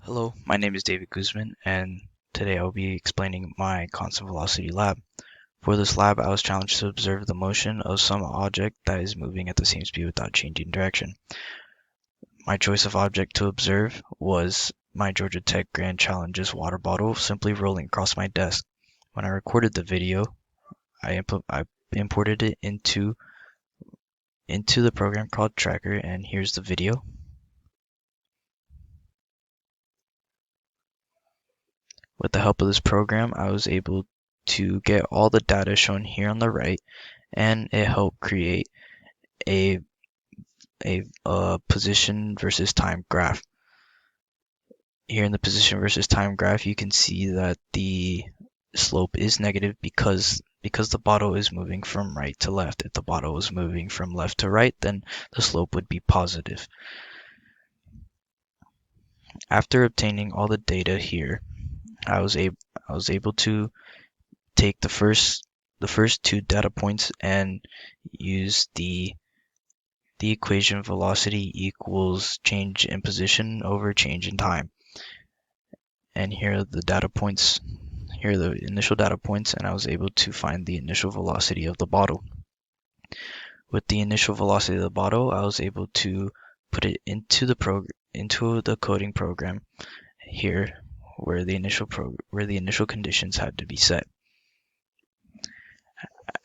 Hello, my name is David Guzman, and today I'll be explaining my constant velocity lab. For this lab, I was challenged to observe the motion of some object that is moving at the same speed without changing direction. My choice of object to observe was my Georgia Tech Grand Challenges water bottle simply rolling across my desk. When I recorded the video, I imported it into the program called Tracker, and here's the video. With the help of this program, I was able to get all the data shown here on the right, and it helped create a position versus time graph. Here in the position versus time graph, you can see that the slope is negative because the bottle is moving from right to left. If the bottle was moving from left to right, then the slope would be positive. After obtaining all the data here, I was able to take the first two data points and use the equation velocity equals change in position over change in time. And here are the data points. Here are the initial data points, and I was able to find the initial velocity of the bottle. With the initial velocity of the bottle, I was able to put it into the coding program here, where the initial conditions had to be set.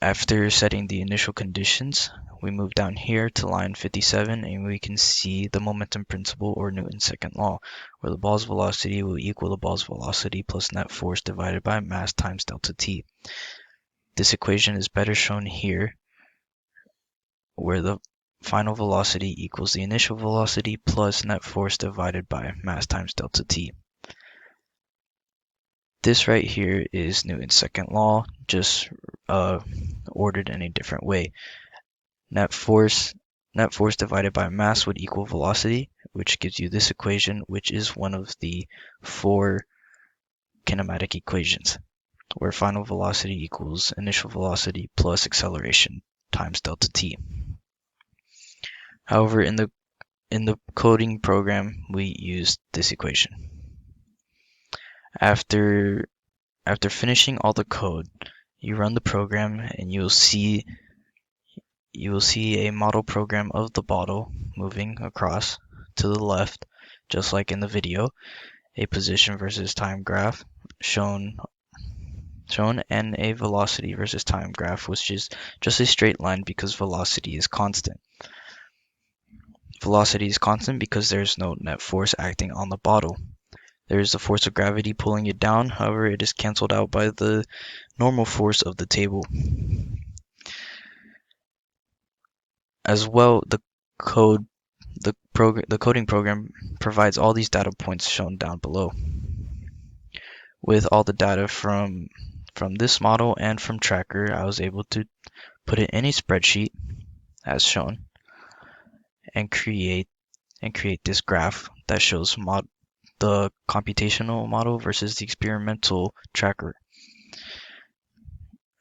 After setting the initial conditions, we move down here to line 57 and we can see the momentum principle, or Newton's second law, where the ball's velocity will equal the ball's velocity plus net force divided by mass times delta t. This equation is better shown here, where the final velocity equals the initial velocity plus net force divided by mass times delta t. This right here is Newton's second law, just ordered in a different way. Net force divided by mass would equal velocity, which gives you this equation, which is one of the 4 kinematic equations, where final velocity equals initial velocity plus acceleration times delta t. However, in the coding program, we used this equation. After finishing all the code, you run the program and you will see a model program of the bottle moving across to the left, just like in the video, a position versus time graph shown, and a velocity versus time graph, which is just a straight line because velocity is constant. Velocity is constant because there's no net force acting on the bottle. There is the force of gravity pulling it down, however, it is cancelled out by the normal force of the table. As well, the coding program provides all these data points shown down below. With all the data from this model and from Tracker, I was able to put it in a spreadsheet as shown and create this graph that shows the computational model versus the experimental tracker.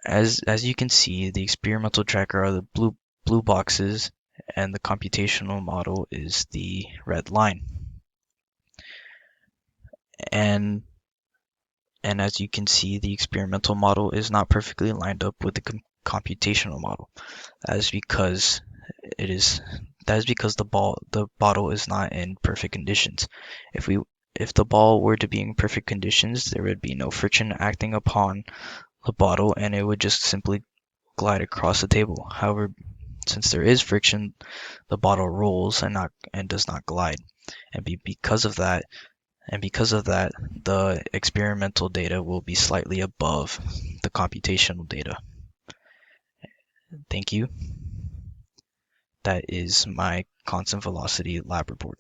As you can see, the experimental tracker are the blue boxes, and the computational model is the red line. And as you can see, the experimental model is not perfectly lined up with the computational model. That is because the bottle is not in perfect conditions. If the ball were to be in perfect conditions, there would be no friction acting upon the bottle and it would just simply glide across the table. However, since there is friction, the bottle rolls and does not glide. And because of that, the experimental data will be slightly above the computational data. Thank you. That is my constant velocity lab report.